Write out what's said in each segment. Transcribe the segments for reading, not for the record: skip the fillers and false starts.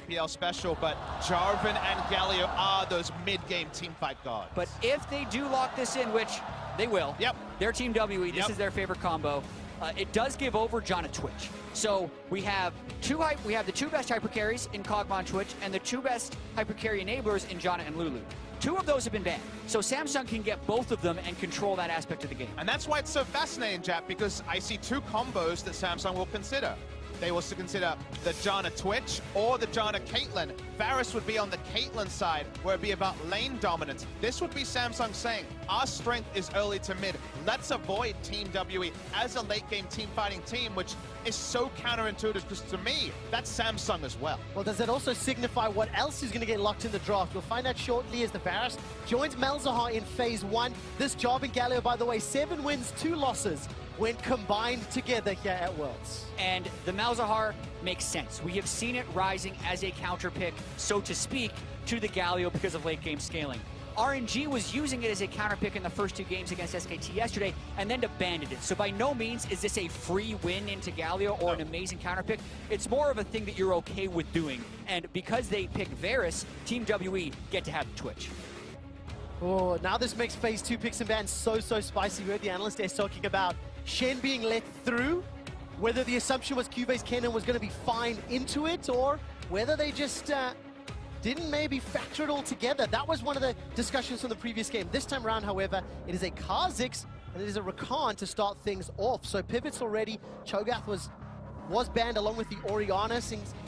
LPL special, but Jarvan and Galio are those mid-game teamfight gods. But if they do lock this in, which they will, their Team WE, this is their favorite combo, it does give over Janna Twitch. So we have the two best hyper carries in Kog'Maw and Twitch, and the two best hyper carry enablers in Janna and Lulu. Two of those have been banned. So Samsung can get both of them and control that aspect of the game. And that's why it's so fascinating, Jap, because I see two combos that Samsung will consider. They will consider the Janna Twitch or the Janna Caitlyn. Varus would be on the Caitlyn side, where it'd be about lane dominance. This would be Samsung saying, our strength is early to mid. Let's avoid Team WE as a late-game team-fighting team, which is so counterintuitive, because to me, that's Samsung as well. Well, does that also signify what else is going to get locked in the draft? We'll find out shortly as the Varus joins Malzahar in Phase 1. This Jarvan Galio, by the way, 7 wins, 2 losses when combined together here at Worlds. And the Malzahar makes sense. We have seen it rising as a counter pick, so to speak, to the Galio because of late game scaling. RNG was using it as a counter pick in the first 2 games against SKT yesterday and then abandoned it. So by no means is this a free win into Galio or an amazing counter pick. It's more of a thing that you're okay with doing. And because they pick Varus, Team WE get to have the Twitch. Oh, now this makes Phase 2 picks and bans so spicy. We heard the analyst there talking about Shen being let through, whether the assumption was Cube's Kennen was going to be fine into it, or whether they just didn't maybe factor it all together. That was one of the discussions from the previous game. This time around, however, it is a Kha'Zix and it is a Rakan to start things off. So pivots already. Cho'Gath was banned along with the Orianna.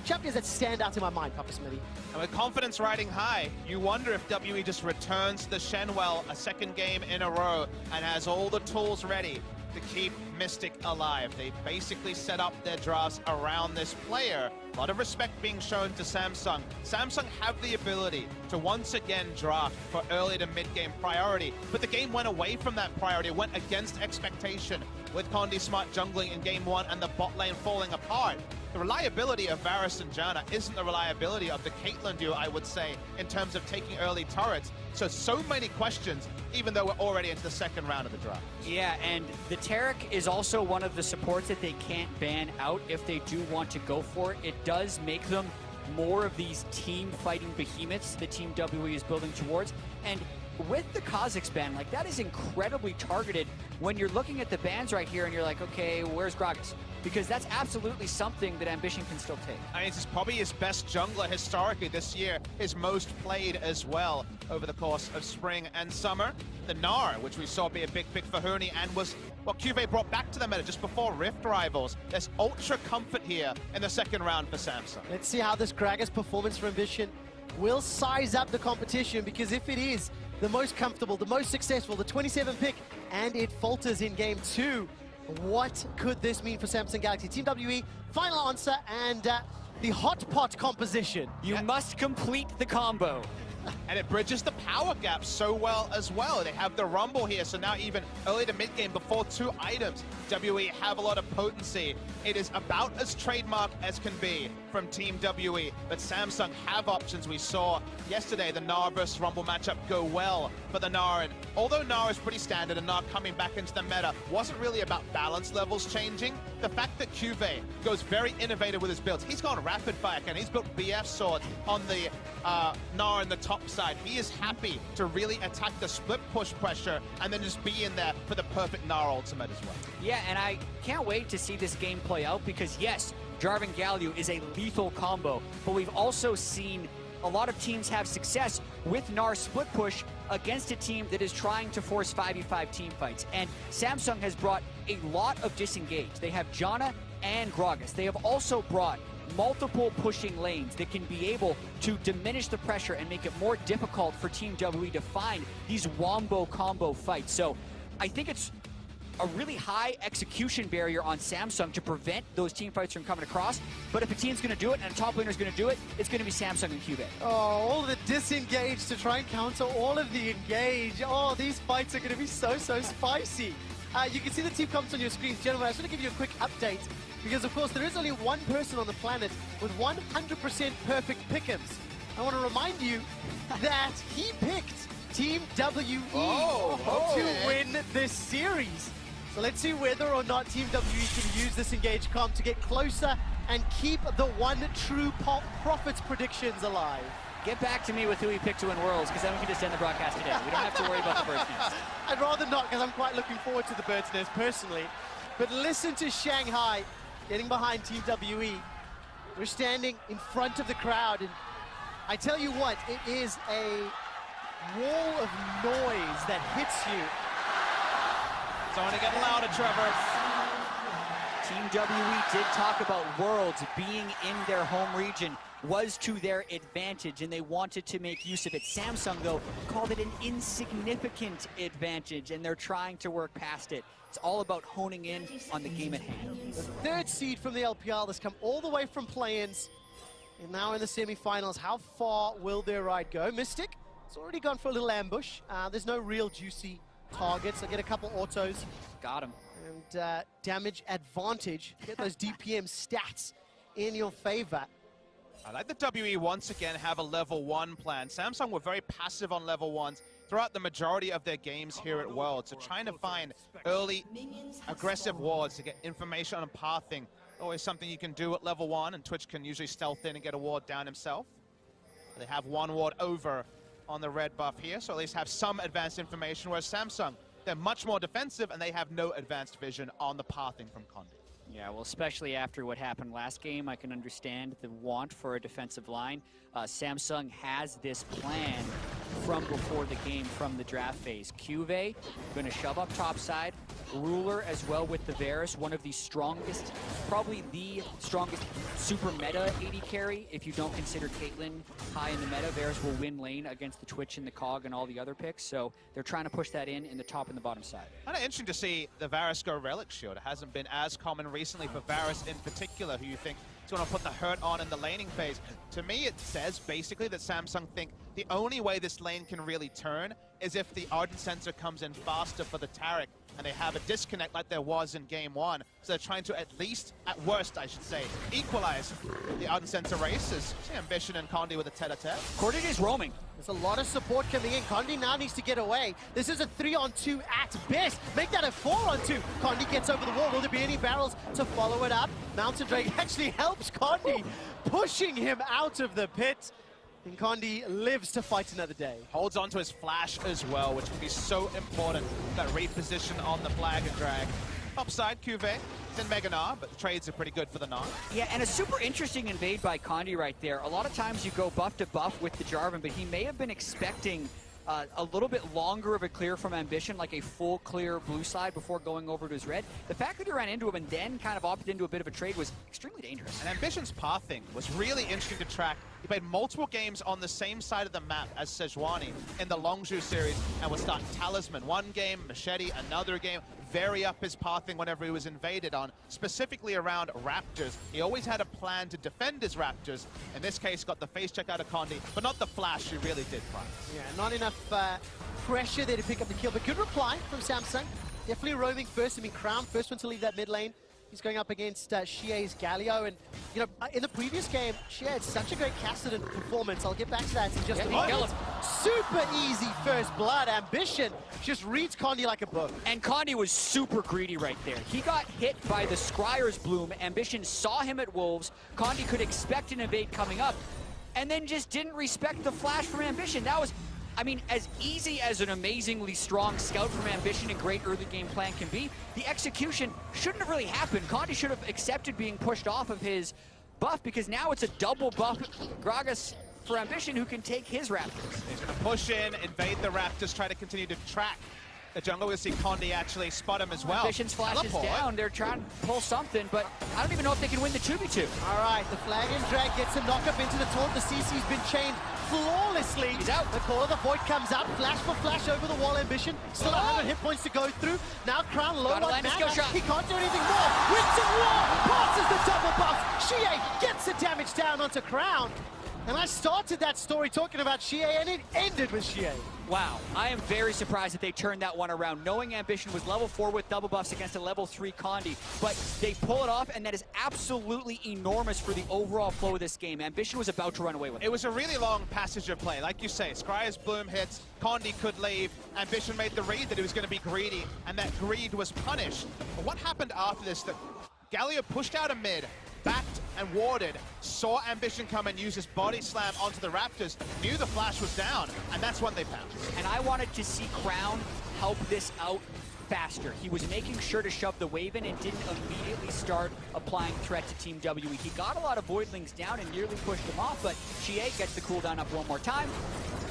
Champions that stand out in my mind, Papa Smithy. And with confidence riding high, you wonder if WE just returns the Shenwell a second game in a row and has all the tools ready to keep Mystic alive. They basically set up their drafts around this player. A lot of respect being shown to Samsung. Samsung have the ability to once again draft for early to mid-game priority, but the game went away from that priority, went against expectation with Condi Smart jungling in game 1 and the bot lane falling apart. The reliability of Varus and Janna isn't the reliability of the Caitlyn duo, I would say, in terms of taking early turrets. So many questions, even though we're already into the second round of the draft. Yeah, and the Taric is also one of the supports that they can't ban out if they do want to go for it. It does make them more of these team fighting behemoths the Team WE is building towards. And with the Kha'Zix ban, like, that is incredibly targeted when you're looking at the bans right here and you're like, okay, where's Gragas? Because that's absolutely something that Ambition can still take. I mean, this is probably his best jungler historically this year, his most played as well over the course of spring and summer. The Gnar, which we saw be a big pick for Huni, and was what Cuvée brought back to the meta just before Rift Rivals. There's ultra comfort here in the second round for Samsung. Let's see how this Gragas performance for Ambition will size up the competition, because if it is the most comfortable, the most successful, the 27 pick, and it falters in game 2, what could this mean for Samsung Galaxy? Team WE, final answer, and the hot pot composition. You must complete the combo. And it bridges the power gap so well as well. They have the Rumble here, so now even early to mid-game before 2 items, WE have a lot of potency. It is about as trademark as can be from Team WE, but Samsung have options. We saw yesterday the Gnar versus Rumble matchup go well for the Gnar, and although Gnar is pretty standard and Gnar coming back into the meta wasn't really about balance levels changing, the fact that Cuvée goes very innovative with his builds. He's gone rapid fire and he's built BF swords on the Gnar in the top side. He is happy to really attack the split push pressure and then just be in there for the perfect Gnar ultimate as well. Yeah, and I can't wait to see this game play out, because yes, Jarvan Galio is a lethal combo, but we've also seen a lot of teams have success with Gnar split push against a team that is trying to force 5v5 team fights. And Samsung has brought a lot of disengage. They have Janna and Gragas. They have also brought multiple pushing lanes that can be able to diminish the pressure and make it more difficult for Team WE to find these wombo combo fights. So I think it's a really high execution barrier on Samsung to prevent those team fights from coming across. But if a team's going to do it and a top laner is going to do it, it's going to be Samsung and Cuvée. Oh, all the disengage to try and counter all of the engage. Oh, these fights are going to be so spicy. You can see the team comments on your screens. Gentlemen, I just want to give you a quick update, because of course there is only one person on the planet with 100% perfect pick'ems. I want to remind you that he picked Team WE to win this series. So let's see whether or not Team WE can use this engaged comp to get closer and keep the one true Profits predictions alive. Get back to me with who he picked to win Worlds, because then we can just end the broadcast today. We don't have to worry about the bird's nest. I'd rather not, because I'm quite looking forward to the bird's nest personally. But listen to Shanghai getting behind Team WE. We're standing in front of the crowd, and I tell you what, it is a wall of noise that hits you. It's only getting louder, Trevor. Team WE did talk about Worlds being in their home region was to their advantage, and they wanted to make use of it. Samsung, though, called it an insignificant advantage, and they're trying to work past it. It's all about honing in on the game at hand. The third seed from the LPL has come all the way from play-ins, and now in the semifinals. How far will their ride go? Mystic, it's already gone for a little ambush. There's no real juicy targets. I'll get a couple autos. Got him. And damage advantage. Get those DPM stats in your favor. I like that WE once again have a level 1 plan. Samsung were very passive on level 1s throughout the majority of their games here at World. So trying to find early aggressive wards to get information on pathing. Always something you can do at level 1, and Twitch can usually stealth in and get a ward down himself. They have one ward over on the red buff here, so at least have some advanced information, whereas Samsung, they're much more defensive and they have no advanced vision on the pathing from Condi. Yeah, well, especially after what happened last game, I can understand the want for a defensive line. Samsung has this plan from before the game, from the draft phase. Cuve going to shove up topside. Ruler as well with the Varus, one of the strongest, probably the strongest super meta AD carry. If you don't consider Caitlyn high in the meta, Varus will win lane against the Twitch and the Cog and all the other picks. So they're trying to push that in the top and the bottom side. Kind of interesting to see the Varus go Relic Shield. It hasn't been as common recently for Varus in particular, who you think is going to put the hurt on in the laning phase. To me, it says basically that Samsung think the only way this lane can really turn is if the Ardent Sensor comes in faster for the Taric, and they have a disconnect like there was in game 1. So they're trying to at least, at worst I should say, equalize the Ardent Sensor races. Ambition and Condi with a tete-a-tete. Corded is roaming. There's a lot of support coming in. Condi now needs to get away. This is a 3-on-2 at best. Make that a 4-on-2. Condi gets over the wall. Will there be any barrels to follow it up? Mountain Drake actually helps Condi, pushing him out of the pit. And Condi lives to fight another day. Holds on to his flash as well, which can be so important. That reposition on the flag and drag. Upside, Cuve. It's in Mega Gnar, but the trades are pretty good for the Gnar. Yeah, and a super interesting invade by Condi right there. A lot of times you go buff to buff with the Jarvan, but he may have been expecting a little bit longer of a clear from Ambition, like a full clear blue side before going over to his red. The fact that he ran into him and then kind of opted into a bit of a trade was extremely dangerous. And Ambition's pathing was really interesting to track. He played multiple games on the same side of the map as Sejuani in the Longzhu series and was starting Talisman one game, Machete another game, vary up his pathing whenever he was invaded on, specifically around Raptors. He always had a plan to defend his Raptors. In this case, got the face check out of Condi, but not the flash he really did prize. Yeah, not enough pressure there to pick up the kill, but good reply from Samsung. Definitely roaming first. I mean, Crown, first one to leave that mid lane. He's going up against Xie's Galio, and you know, in the previous game, Xie had such a great Cassidy performance. I'll get back to that in just a moment. Super easy first blood. Ambition just reads Condi like a book. And Condi was super greedy right there. He got hit by the Scryer's Bloom. Ambition saw him at Wolves. Condi could expect an invade coming up, and then just didn't respect the flash from Ambition. That was, I mean, as easy as an amazingly strong scout from Ambition and great early game plan can be, the execution shouldn't have really happened. Condi should have accepted being pushed off of his buff, because now it's a double buff Gragas for Ambition, who can take his Raptors. He's going to push in, invade the Raptors, try to continue to track the jungle. We'll see Condi actually spot him as well. Ambition's flash is down. They're trying to pull something, but I don't even know if they can win the 2v2. All right, the flag and drag gets a knock up into the taunt. The CC's been chained flawlessly. He's out. The Call of the Void comes out. Flash for flash over the wall. Ambition. Still 100 hit points to go through. Now Crown low on mana. He can't do anything more. Winds of War passes the double buff. Xie gets the damage down onto Crown. And I started that story talking about Xie, and it ended with Xie. Wow, I am very surprised that they turned that one around, knowing Ambition was level 4 with double buffs against a level 3 Condi, but they pull it off, and that is absolutely enormous for the overall flow of this game. Ambition was about to run away with it. It was a really long passage of play. Like you say, Scryer's Bloom hits, Condi could leave, Ambition made the read that he was going to be greedy, and that greed was punished. But what happened after this? That Galio pushed out a mid, backed and warded, saw Ambition come and use his body slam onto the Raptors, knew the flash was down, and that's when they pounced. And I wanted to see Crown help this out faster. He was making sure to shove the wave in and didn't immediately start applying threat to Team WE. He got a lot of Voidlings down and nearly pushed them off, but Xie gets the cooldown up one more time.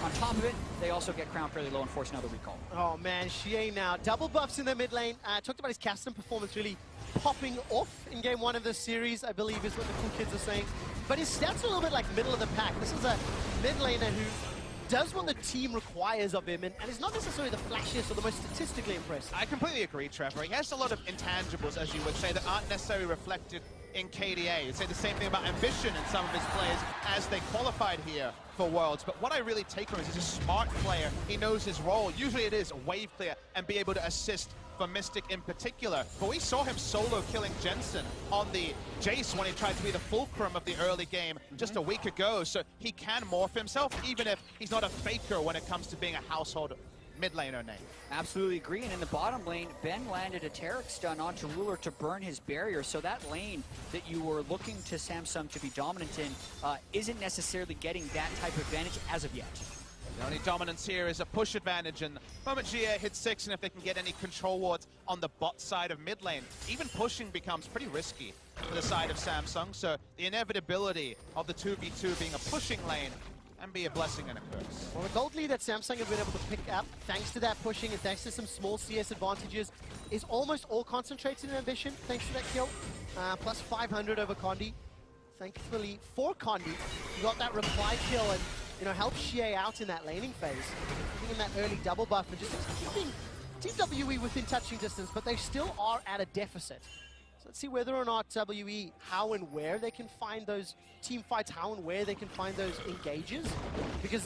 On top of it, they also get Crown fairly low and force another recall. Oh man, Xie now. Double buffs in the mid lane. Talked about his Caston performance really popping off in game 1 of this series, I believe is what the cool kids are saying. But his stats are a little bit like middle of the pack. This is a mid laner who does what the team requires of him, and is not necessarily the flashiest or the most statistically impressive. I completely agree, Trevor. He has a lot of intangibles, as you would say, that aren't necessarily reflected in KDA. You'd say the same thing about Ambition and some of his players as they qualified here for Worlds. But what I really take from him is he's a smart player. He knows his role. Usually it is wave clear and be able to assist for Mystic in particular. But we saw him solo killing Jensen on the Jace when he tried to be the fulcrum of the early game just a week ago. So he can morph himself, even if he's not a faker when it comes to being a household mid laner name. Absolutely agree, and in the bottom lane, Ben landed a Taric stun onto Ruler to burn his barrier, so that lane that you were looking to Samsung to be dominant in isn't necessarily getting that type of advantage as of yet. The only dominance here is a push advantage, and the moment Xie hits 6, and if they can get any control wards on the bot side of mid lane, even pushing becomes pretty risky for the side of Samsung, so the inevitability of the 2v2 being a pushing lane and be a blessing and a curse. Well, the gold lead that Samsung have been able to pick up, thanks to that pushing and thanks to some small CS advantages, is almost all concentrated in Ambition, thanks to that kill. Plus 500 over Condi. Thankfully for Condi, he got that reply kill and, you know, helped Xie out in that laning phase. Giving him that early double buff and just keeping Team WE within touching distance, but they still are at a deficit. Let's see whether or not WE, how and where they can find those team fights, how and where they can find those engages. Because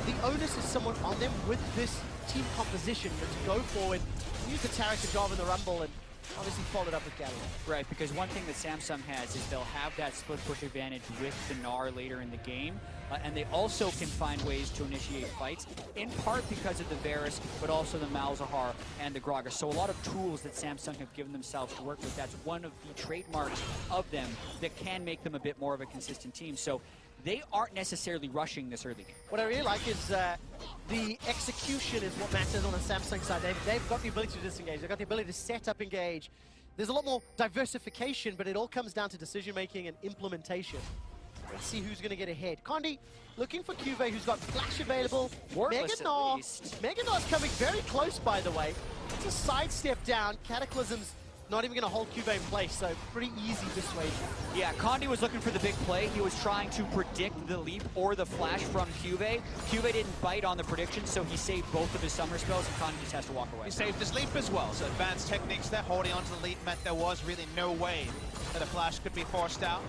the onus is somewhat on them with this team composition to go forward, use the Taric to drive in the Rumble, and obviously followed up with Galio. Right, because one thing that Samsung has is they'll have that split push advantage with the Gnar later in the game, and they also can find ways to initiate fights, in part because of the Varus, but also the Malzahar and the Gragas. So a lot of tools that Samsung have given themselves to work with. That's one of the trademarks of them that can make them a bit more of a consistent team. So they aren't necessarily rushing this early game. What I really like is the execution is what matters on the Samsung side. They've got the ability to disengage. They've got the ability to set up engage. There's a lot more diversification, but it all comes down to decision-making and implementation. Let's see who's going to get ahead. Condi looking for Cuvée, who's got Flash available. Wordless at least. Mega Gnar's coming very close, by the way. It's a sidestep down. Cataclysm's not even going to hold Cuvée in place, so pretty easy dissuasion. Yeah, Condi was looking for the big play. He was trying to predict the leap or the flash from Cuvée. Cuvée didn't bite on the prediction, so he saved both of his summer spells, and Condi just has to walk away. He saved his leap as well, so advanced techniques there, holding onto the leap meant there was really no way that a flash could be forced out.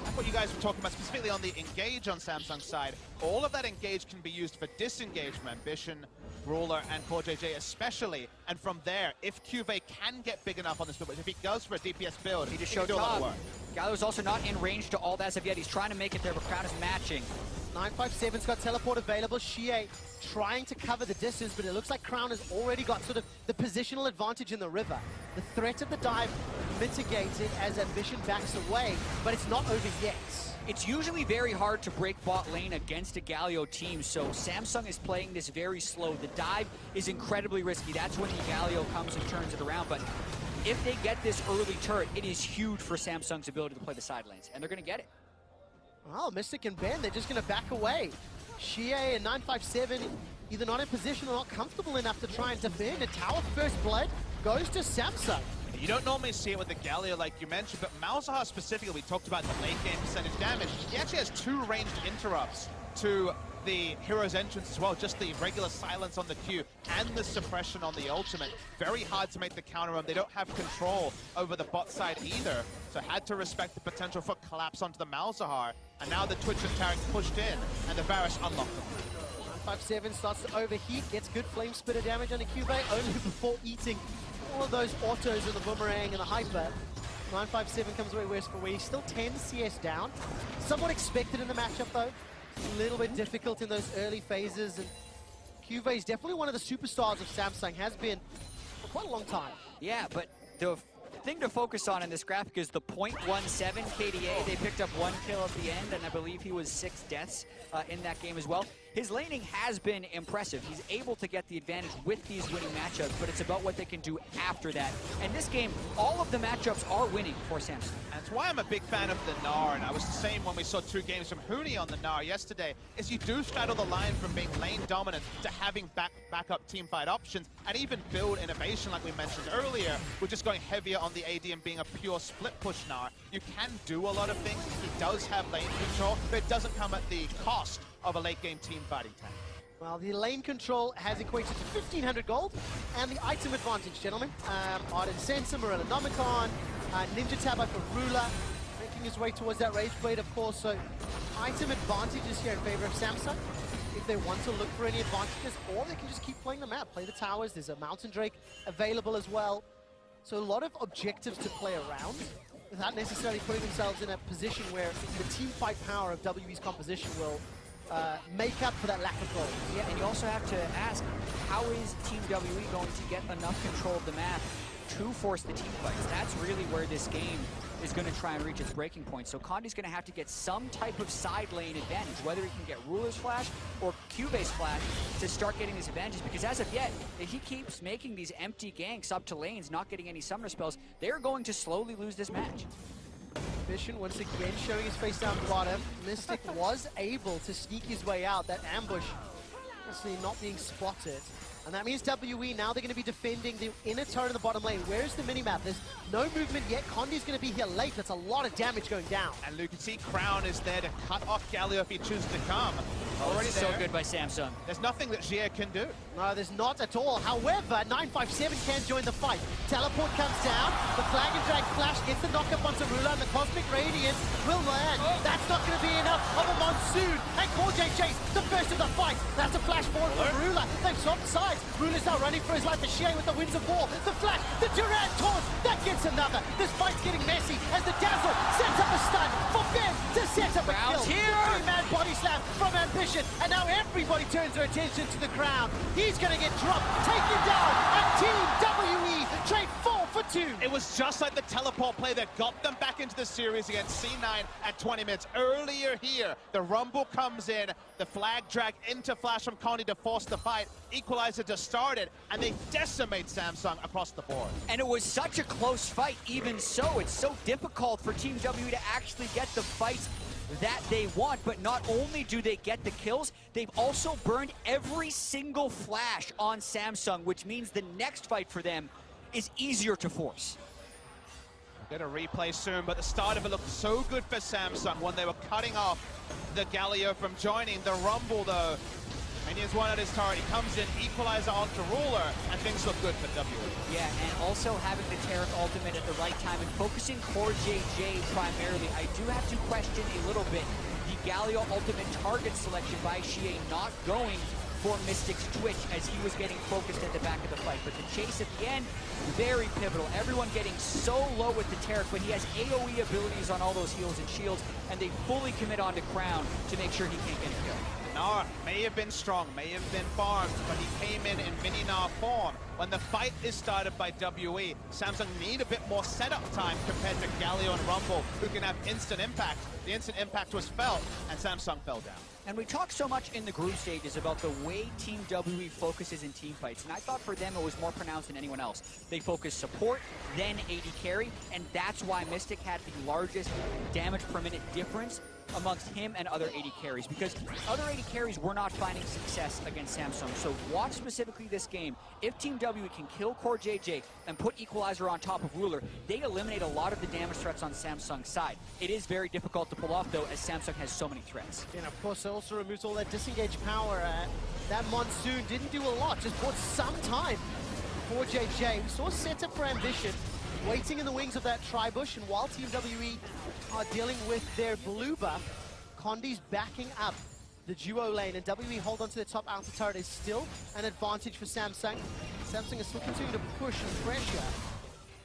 That's what you guys were talking about, specifically on the engage on Samsung's side. All of that engage can be used for disengage from Ambition, Ruler, and CoreJJ especially. And from there, if Cuvée can get big enough on this build, if he goes for a DPS build, He just showed can do a lot of top. work. Galio's also not in range to ult as of yet. He's trying to make it there, but Crown is matching. 957's got teleport available. Xie trying to cover the distance, but it looks like Crown has already got sort of the positional advantage in the river. The threat of the dive mitigated as Ambition backs away, but it's not over yet. It's usually very hard to break bot lane against a Galio team, so Samsung is playing this very slow. The dive is incredibly risky. That's when the Galio comes and turns it around, but if they get this early turret, it is huge for Samsung's ability to play the side lanes, and they're going to get it. Well, Mystic and Ben, they're just going to back away. Xie and 957 either not in position or not comfortable enough to try and defend. A tower first blood goes to Samsung. You don't normally see it with the Galio like you mentioned, but Malzahar specifically, we talked about the late game percentage damage. He actually has 2 ranged interrupts to the hero's entrance as well, just the regular silence on the Q and the suppression on the ultimate. Very hard to make the counter run. They don't have control over the bot side either, so had to respect the potential for collapse onto the Malzahar. And now the Twitch and Tarek pushed in, and the Varus unlocked them. 957 starts to overheat, gets good flame spitter damage on the Cubase, only before eating all of those autos and the boomerang and the hyper. 957 comes away worse for wear. He's still 10 CS down. Somewhat expected in the matchup though. A little bit difficult in those early phases, and Cubase is definitely one of the superstars of Samsung, has been for quite a long time. Yeah, but the thing to focus on in this graphic is the .17 KDA. They picked up 1 kill at the end, and I believe he was 6 deaths in that game as well. His laning has been impressive. He's able to get the advantage with these winning matchups, but it's about what they can do after that. And this game, all of the matchups are winning for Samsung. That's why I'm a big fan of the Gnar, and I was the same when we saw 2 games from Huni on the Gnar yesterday, is you do straddle the line from being lane dominant to having backup teamfight options, and even build innovation like we mentioned earlier. We're just going heavier on the AD and being a pure split push Gnar. You can do a lot of things. He does have lane control, but it doesn't come at the cost of a late game team fighting tank. Well, the lane control has equated to 1,500 gold, and the item advantage, gentlemen. Arden Sensor, Morella Nomicon, Ninja Tabba for Ruler, making his way towards that Rage Blade, of course. So, item advantage is here in favor of Samsung, if they want to look for any advantages, or they can just keep playing the map, play the towers. There's a Mountain Drake available as well. So a lot of objectives to play around, without necessarily putting themselves in a position where the team fight power of WE's composition will make up for that lack of gold. Yeah, and you also have to ask, how is Team WE going to get enough control of the map to force the team fights? That's really where this game is going to try and reach its breaking point. So Condi's going to have to get some type of side lane advantage, whether he can get Ruler's Flash or Cubase Flash to start getting these advantages, because as of yet, if he keeps making these empty ganks up to lanes, not getting any summoner spells, they're going to slowly lose this match. Vision once again showing his face down bottom. Mystic was able to sneak his way out. That ambush, obviously not being spotted. And that means WE, now they're going to be defending the inner turret in the bottom lane. Where's the minimap? There's no movement yet. Condi's going to be here late. That's a lot of damage going down. And Luke, you can see Crown is there to cut off Galio if he chooses to come. Already so good by Samsung. There's nothing that Jia can do. No, there's not at all. However, 957 can join the fight. Teleport comes down. The Flag and Drag Flash gets the knock-up onto Ruler, and the Cosmic Radiance will land. That's not going to be enough of a monsoon. And Corjay Chase, the first of the fight. That's a flash forward from Ruler. They've swapped sides. Ruler's now running for his life. The Shea with the Winds of War. The Flash, the Durant Taunt. That gets another. This fight's getting messy as the Dazzle sets up a stun for Ben to set up a kill. Here. 3-man body slam from Ambition. And now everybody turns their attention to the Crown. He's going to get dropped, taken down, and Team WE trade 4 for 2. It was just like the teleport play that got them back into the series against C9 at 20 minutes. Earlier here, the Rumble comes in, the flag drag into Flash from Condi to force the fight, equalizer to start it, and they decimate Samsung across the board. And it was such a close fight, even so. It's so difficult for Team W to actually get the fights that they want, but not only do they get the kills, they've also burned every single flash on Samsung, which means the next fight for them is easier to force. Get a replay soon, but the start of it looked so good for Samsung when they were cutting off the Galio from joining. The Rumble, though, Minions one at his turret. He comes in, equalizer onto Ruler, and things look good for W. Yeah, and also having the Taric ultimate at the right time and focusing core JJ primarily. I do have to question a little bit the Galio ultimate target selection by Shea not going for Mystic's Twitch as he was getting focused at the back of the fight. But the chase at the end, very pivotal. Everyone getting so low with the Taric, but he has AoE abilities on all those heals and shields, and they fully commit onto Crown to make sure he can't get a kill. Gnar may have been strong, may have been farmed, but he came in mini Gnar form. When the fight is started by WE, Samsung need a bit more setup time compared to Galio and Rumble, who can have instant impact. The instant impact was felt, and Samsung fell down. And we talk so much in the group stages about the way Team WE focuses in team fights, and I thought for them it was more pronounced than anyone else. They focus support, then AD carry, and that's why Mystic had the largest damage per minute difference amongst him and other AD carries, because other AD carries were not finding success against Samsung. So watch specifically this game. If Team W can kill Core JJ and put Equalizer on top of Ruler, they eliminate a lot of the damage threats on Samsung's side. It is very difficult to pull off, though, as Samsung has so many threats. And of course, it also removes all that disengaged power. That Monsoon didn't do a lot, just bought some time for JJ. We saw a setup for Ambition, waiting in the wings of that Tribush, and while Team WE are dealing with their blue buff, Condi's backing up the duo lane, and WE hold on to the top outer turret is still an advantage for Samsung. Samsung is still continuing to push and pressure,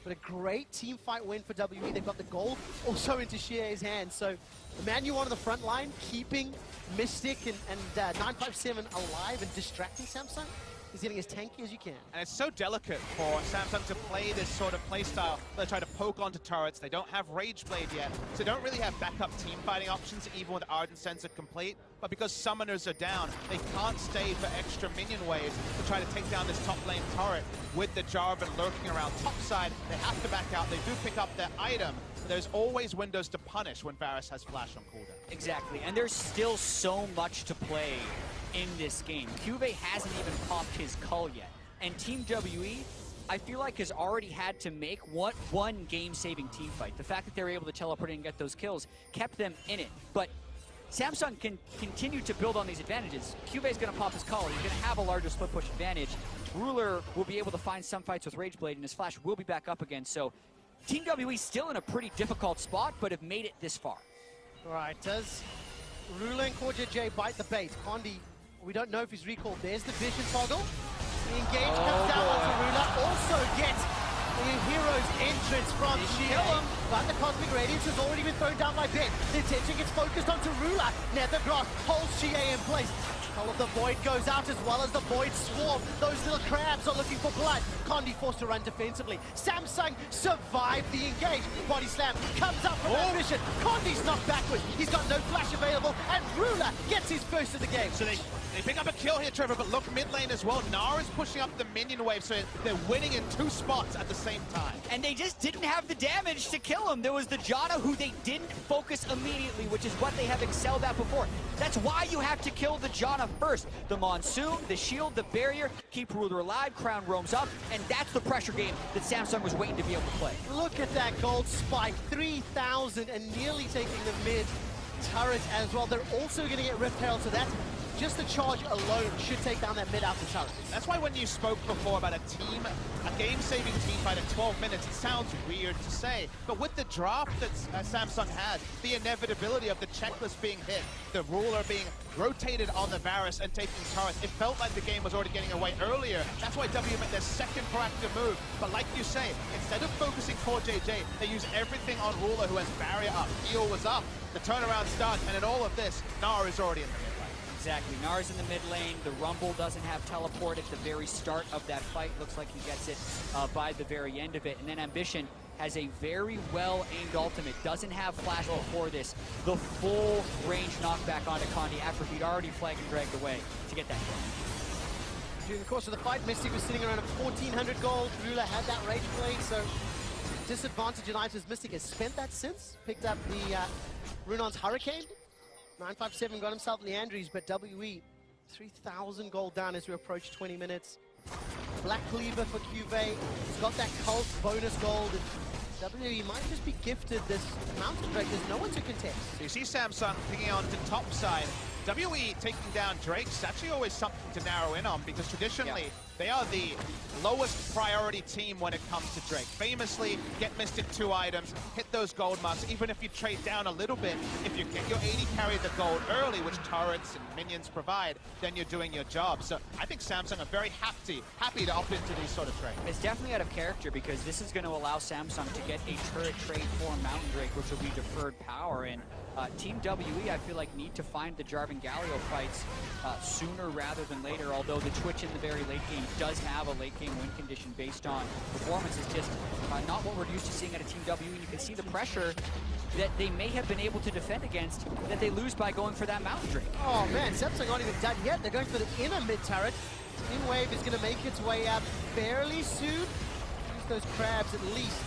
but a great team fight win for WE. They've got the gold also into Shier's hands, so the man you want on the front line, keeping Mystic and 957 alive and distracting Samsung, is getting as tanky as you can. And it's so delicate for Samsung to play this sort of playstyle. They try to poke onto turrets. They don't have Rage Blade yet, so they don't really have backup team fighting options, even with Ardent Sensor complete. But because summoners are down, they can't stay for extra minion waves to try to take down this top lane turret with the Jarvan lurking around topside. They have to back out. They do pick up their item. There's always windows to punish when Varus has flash on cooldown. Exactly, and there's still so much to play in this game. Cuvée hasn't even popped his cull yet. And Team WE, I feel like, has already had to make one game-saving team fight. The fact that they were able to teleport in and get those kills kept them in it. But Samsung can continue to build on these advantages. Cuvé's going to pop his cull. He's going to have a larger split push advantage. Ruler will be able to find some fights with Rage Blade, and his flash will be back up again. So Team WE still in a pretty difficult spot, but have made it this far. All right, does Ruler and Core JJ bite the bait? Condi, we don't know if he's recalled. There's the vision toggle. The engage comes down onto Ruler. Also gets the hero's entrance from Shiel. But the Cosmic Radiance has already been thrown down by Ben. The attention gets focused onto Ruler. Nethergrass holds Shie in place. All of the Void goes out as well as the Void Swarm. Those little crabs are looking for blood. Condi forced to run defensively. Samsung survived the engage. Body slam comes up from Ambition. Condi's knocked backwards. He's got no flash available, and Ruler gets his first of the game. So they pick up a kill here, Trevor, but look mid lane as well. Nara's pushing up the minion wave, so they're winning in two spots at the same time. And they just didn't have the damage to kill him. There was the Janna, who they didn't focus immediately, which is what they have excelled at before. That's why you have to kill the Janna first. The Monsoon, the shield, the barrier, keep Ruler alive, Crown roams up, and that's the pressure game that Samsung was waiting to be able to play. Look at that gold spike, 3,000, and nearly taking the mid turret as well. They're also going to get Rift Herald, so that's just the charge alone should take down that mid outer turret. That's why when you spoke before about a game-saving team fight at 12 minutes, it sounds weird to say, but with the draft that Samsung had, the inevitability of the checklist being hit, the Ruler being rotated on the Varus and taking turrets, it felt like the game was already getting away earlier. That's why W made their second proactive move. But like you say, instead of focusing Core JJ, they use everything on Ruler, who has barrier up, heal was up, the turnaround starts, and in all of this, Nara is already in the mid lane. Exactly. Nara's in the mid lane. The Rumble doesn't have teleport at the very start of that fight. Looks like he gets it by the very end of it. And then Ambition has a very well-aimed ultimate. Doesn't have flash before this. The full range knockback onto Condi after he'd already flagged and dragged away to get that kill. During the course of the fight, Mystic was sitting around at 1,400 gold. Ruler had that Rage Blade, so disadvantage in items. Mystic has spent that since. Picked up the Runon's Hurricane. 957 got himself Leandries, but WE 3,000 gold down as we approach 20 minutes. Black Cleaver for Cuvée. He's got that cult bonus gold. And WE might just be gifted this Mountain Drake. There's no one to contest. So you see Samsung picking on to top side. WE taking down Drake's actually always something to narrow in on, because traditionally they are the lowest priority team when it comes to Drake. Famously, get Mystic 2 items, hit those gold marks, even if you trade down a little bit. If you get your 80 carry the gold early, which turrets and minions provide, then you're doing your job. So I think Samsung are very happy to opt into these sort of trades. It's definitely out of character, because this is going to allow Samsung to get a turret trade for Mountain Drake, which will be deferred power. And Team WE, I feel like, need to find the Jarvan Galio fights sooner rather than later, although the Twitch in the very late game does have a late game win condition based on performance. Is just not what we're used to seeing at a Team WE. And you can see the pressure that they may have been able to defend against that they lose by going for that Mountain Drake. Oh man, Samsung aren't even done yet. They're going for the inner mid turret. In wave is going to make its way up fairly soon. Use those crabs at least.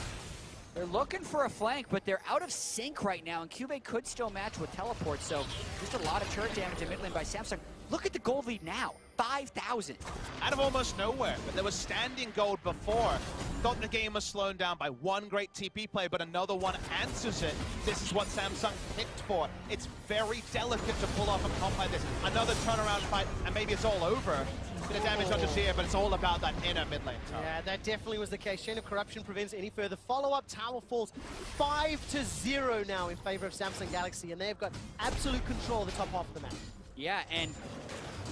They're looking for a flank, but they're out of sync right now, and Cuvée could still match with teleport, so just a lot of turret damage in mid lane by Samsung. Look at the gold lead now. 5,000. Out of almost nowhere, but there was standing gold before. Thought the game was slowed down by one great TP play, but another one answers it. This is what Samsung picked for. It's very delicate to pull off a comp like this. Another turnaround fight, and maybe it's all over. Bit of damage on Jazir, but it's all about that inner mid lane tower. Yeah, that definitely was the case. Chain of Corruption prevents any further follow-up. Tower falls 5-0 now in favor of Samsung Galaxy, and they've got absolute control of the top half of the map. Yeah, and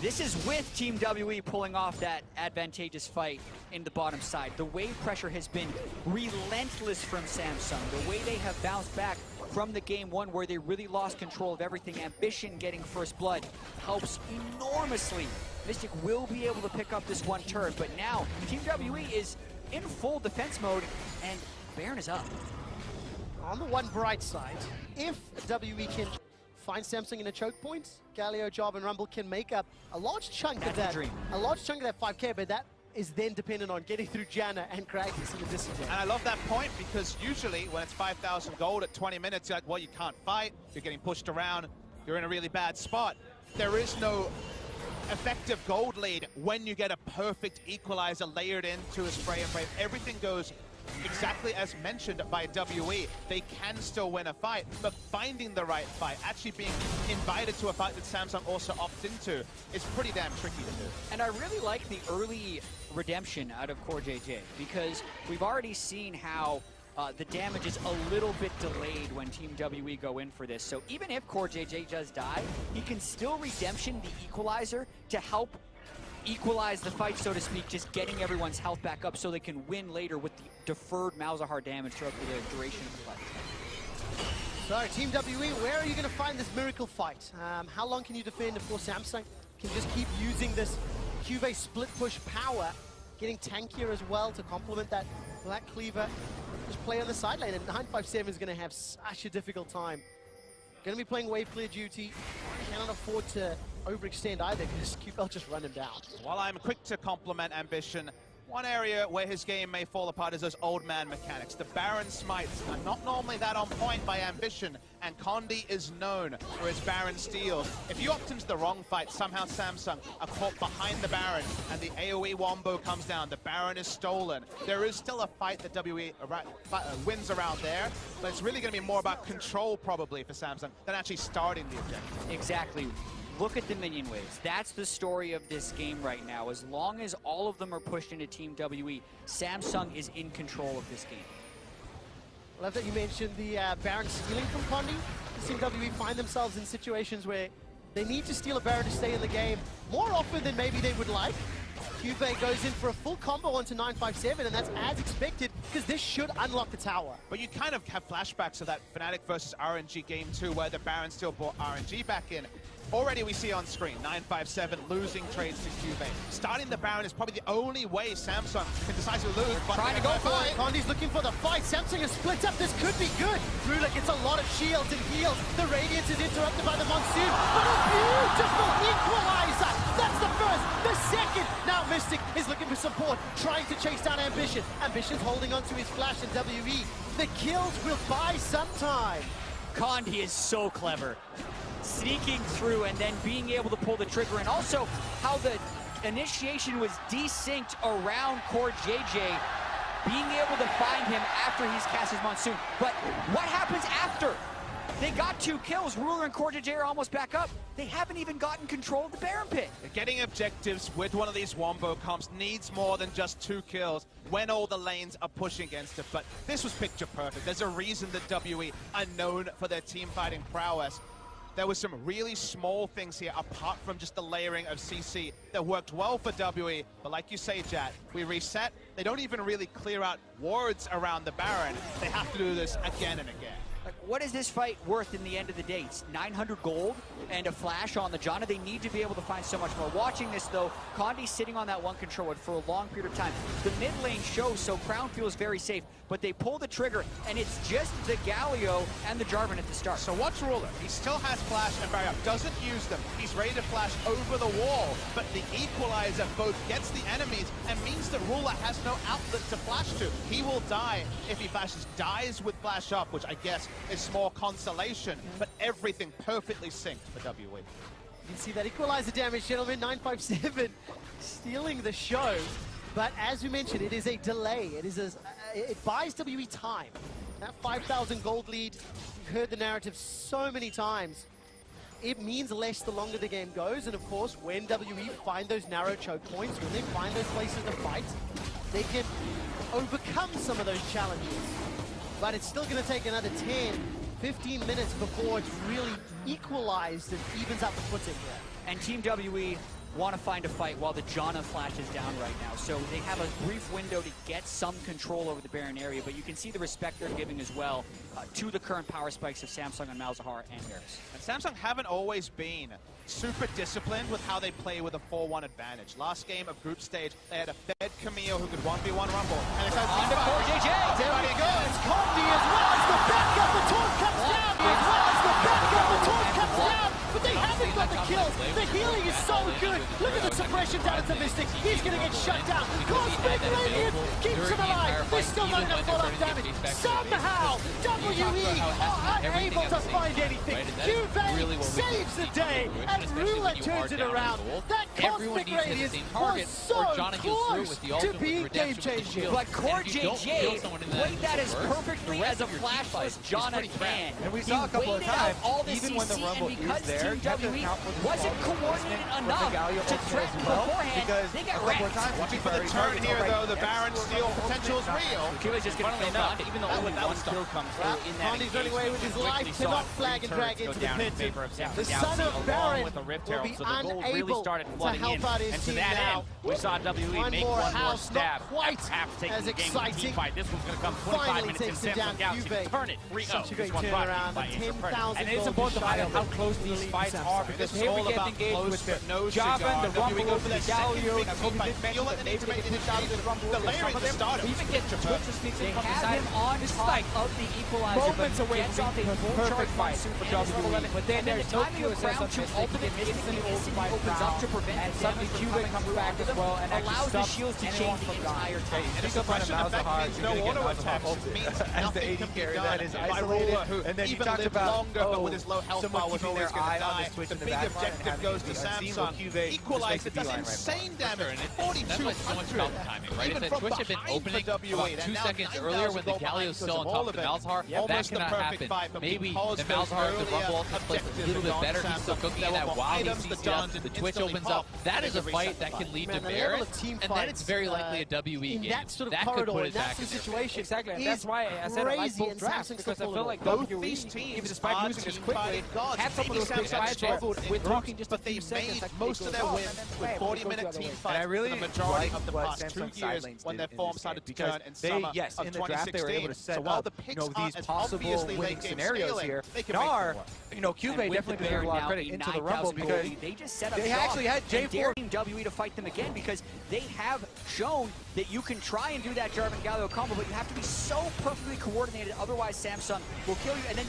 this is with Team WE pulling off that advantageous fight in the bottom side. The wave pressure has been relentless from Samsung. The way they have bounced back from the game one where they really lost control of everything. Ambition getting first blood helps enormously. Mystic will be able to pick up this one turret, but now Team WE is in full defense mode, and Baron is up. On the one bright side, if WE can find Samsung in a choke point, Galio, Job, and Rumble can make up a large chunk of that. A large chunk of that 5K, but that is then dependent on getting through Janna and Kragus in the distance. And I love that point, because usually when it's 5,000 gold at 20 minutes, you're like, well, you can't fight, you're getting pushed around, you're in a really bad spot. There is no effective gold lead when you get a perfect equalizer layered into a spray and brave. Everything goes exactly as mentioned by WE. They can still win a fight, but finding the right fight, actually being invited to a fight that Samsung also opts into, is pretty damn tricky to do. And I really like the early redemption out of Core JJ, because we've already seen how the damage is a little bit delayed when Team WE go in for this. So even if Core JJ does die, he can still redemption the equalizer to help equalize the fight, so to speak, just getting everyone's health back up so they can win later with the deferred Malzahar damage throughout the duration of the fight. So, Team WE, where are you going to find this miracle fight? How long can you defend before Samsung can just keep using this Cuvée split push power, getting tankier as well to complement that Black Cleaver? Just play on the side lane, and 957 is going to have such a difficult time. Going to be playing wave clear duty. Cannot afford to overextend either, because QFL just run him down. While I'm quick to compliment Ambition, one area where his game may fall apart is those old man mechanics. The Baron smites are not normally that on point by Ambition, and Condi is known for his Baron steals. If you opt into the wrong fight, somehow Samsung are caught behind the Baron, and the AoE wombo comes down. The Baron is stolen. There is still a fight that WE wins around there, but it's really going to be more about control probably for Samsung than actually starting the objective. Exactly. Look at the minion waves. That's the story of this game right now. As long as all of them are pushed into Team WE, Samsung is in control of this game. I love that you mentioned the Baron stealing from Condi. Team WE find themselves in situations where they need to steal a Baron to stay in the game more often than maybe they would like. Cuvée goes in for a full combo onto 957, and that's as expected, because this should unlock the tower. But you kind of have flashbacks of that Fnatic versus RNG game 2, where the Baron still brought RNG back in. Already we see on screen, 957 losing trades to Cuvée. Starting the Baron is probably the only way Samsung can decisively lose. But trying to go for it. Condi's looking for the fight. Samsung is split up. This could be good. Rula gets a lot of shields and heals. The Radiance is interrupted by the Monsoon. But a beautiful equalizer. That's the first. The second. Now Mystic is looking for support, trying to chase down Ambition. Ambition's holding on to his flash, and WE. The kills will buy some time. Condi is so clever. Sneaking through and then being able to pull the trigger, and also how the initiation was desynced around Core JJ, being able to find him after he's cast his Monsoon. But what happens after? They got 2 kills. Ruler and Core JJ are almost back up. They haven't even gotten control of the Baron pit. Getting objectives with one of these wombo comps needs more than just 2 kills when all the lanes are pushing against it. But this was picture perfect. There's a reason that WE are known for their team fighting prowess. There was some really small things here, apart from just the layering of CC, that worked well for WE. But like you say, Jat, we reset. They don't even really clear out wards around the Baron. They have to do this again and again. Like, what is this fight worth in the end of the day? It's 900 gold and a flash on the Janna. They need to be able to find so much more. Watching this, though, Condi's sitting on that one controller for a long period of time. The mid lane shows, so Crown feels very safe, but they pull the trigger, and it's just the Galio and the Jarvan at the start. So watch Ruler. He still has flash and barrier up. Doesn't use them. He's ready to flash over the wall, but the equalizer both gets the enemies and means that Ruler has no outlet to flash to. He will die if he flashes. Dies with flash up, which I guess is small consolation, but everything perfectly synced for WE. You can see that equalizer damage, gentlemen. 957 stealing the show. But as we mentioned, it is a delay. It buys WE time. That 5,000 gold lead, you've heard the narrative so many times. It means less the longer the game goes. And of course, when WE find those narrow choke points, when they find those places to fight, they can overcome some of those challenges. But it's still going to take another 10, 15 minutes before it's really equalized and evens out the footing here. And Team WE want to find a fight while the Janna flash is down right now. So they have a brief window to get some control over the Baron area, but you can see the respect they're giving as well to the current power spikes of Samsung and Malzahar and Harris. And Samsung haven't always been super disciplined with how they play with a 4-1 advantage. Last game of group stage, they had a fed Camille who could 1v1 Rumble. And it's on to CoreJJ. There he goes. Condi as well as the backup. The torch comes down. As well as the backup. The torch comes down. But they haven't got the kills. The healing is so good. Look at the suppression down at the Mystic. He's going to get shut down. Cosmic Radiant keeps him alive. There's still not enough follow-up damage. Somehow, WE are unable to find anything. Cuvée saves the day, and Rula turns it around. That Cosmic Radiant was so close to being game-changing. But CoreJJ played that as perfectly as a flashless Janna can. And we saw a couple of times, even when the Rumble is there, Team WE wasn't coordinated enough to threaten beforehand. They got wrecked. Watching for the turn here, though. The Baron steal potential is real. Cuba's just going to kill Condi, even though only one kill comes through in that Condi's running away with his life, cannot flag and drag into the pit. The son of Baron will be unable to help out his team now. We saw WE One make more one more house, stab. not quite Perhaps taking as the game with exciting. team fight. This one's going to come 25 Finally minutes in takes him Samsung down. Galaxy. Cuvée. Turn it. 3-0. Such a great This one turnaround. brought The by Inter. 10,000 And it's gold important to shy highlight of how the close these lead fights Samsung. are, because It's here all we get about engaged close with the but no Java cigar. and the Rumble WE go over for the their second Galio. big And team Kobe fight. did mention Feel like that they need to maybe make they the push out of this Rumble. The Some layering of the them starter. even get Twitch just sneaks They in from the have side. him on This is top like of the equalizer, moments but away gets from off a being a full perfect charge fight super for and WWE. But then and then there's the no timing of QSS round on two Mystic. He ultimate gets instantly instantly ultified opens up to down, prevent and the suddenly damage from Cuvée coming comes through back onto as them, well and actually allows the stops shields to anyone change the from dying. entire time. And Speak the up on suppression effect Malzahar, means you're no gonna get auto Malzahar attacks. ulted It means as the nothing AD can be carry done that is by isolated. Rula, who And then you even talked lived about longer, but with his low health someone bar was keeping always their going eye to on die. this Twitch The in the big back line and objective having goes it to be unseen. Well, Samsung. Cuvée just Equalizer makes a does beeline right insane for it. damage. That's why it's so much 4,200. about the timing, right? Even If from that Twitch had been behind opening for WE, about and 2 now seconds 9,000 earlier when the gold behind Galio is still on because top of of the all of it. Malzahar, that Almost cannot the perfect happen. fight, but Maybe because the those Malzahar, the earlier Rumble ultimate plays a objectives little bit on better. He's still Samsung, cooking there that were while he items sees the it up. dungeon The Twitch instantly opens up. pop. That is a Reset fight the that can fight. lead Man, to the level Baron, of team and then it's fights, very likely a WE in game. that sort of That could corridor, put in it that back sort of in their situation, Exactly, and is that's why I said I like crazy, both and drafts, Samsung's because I still feel like Both WWE, these teams even despite are losing as team quickly, fighting gods. had some of Maybe those quick Samsung fights where struggled in with groups, talking just a but they few seconds, made like, most it of goes their off, wins and then with bam, it goes 40-minute the other team way. fights And I really for the majority like of the what past 2 Samsung years side lanes when their did in form this started to game, turn in because they, summer yes, of in the draft they were able to 2016. set So while up, the picks these aren't as possible obviously winning late game scenarios scaling, here. they can make Nar, them work. Cuvée definitely deserves a lot of credit into the Rumble because they actually had J4 WE to fight them again because they have shown that you can try and do that Jarvan Galio combo, but you have to be so perfectly coordinated, otherwise Samsung will kill you. And then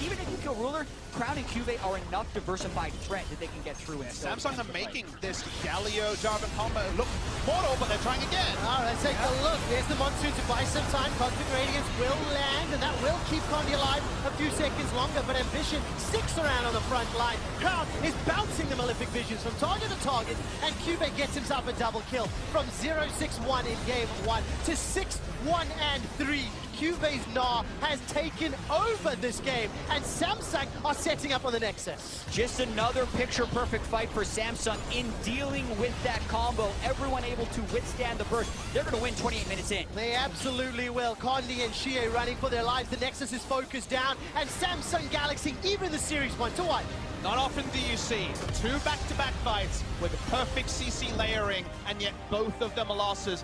even if you kill Ruler, Crown and Cuvée are enough diversified threat that they can get through it. Samsung are making this Galio Jarvan combo look mortal, but they're trying again. All right, let's take a look. There's the Monsoon to buy some time. Cosmic Radiance will land, and that will keep Condi alive a few seconds longer, but Ambition sticks around on the front line. Crown is bouncing the Malefic Visions from target to target, and Cuvée gets himself a double kill from 0-6-1 in game 1 to 6-1-3. Cuvé's Gnar has taken over this game, and Samsung are setting up on the Nexus. Just another picture-perfect fight for Samsung in dealing with that combo. Everyone able to withstand the burst. They're going to win 28 minutes in. They absolutely will. Condi and Xie running for their lives. The Nexus is focused down, and Samsung Galaxy even the series 1-1. Not often do you see 2 back-to-back fights with perfect CC layering, and yet both of them are losses.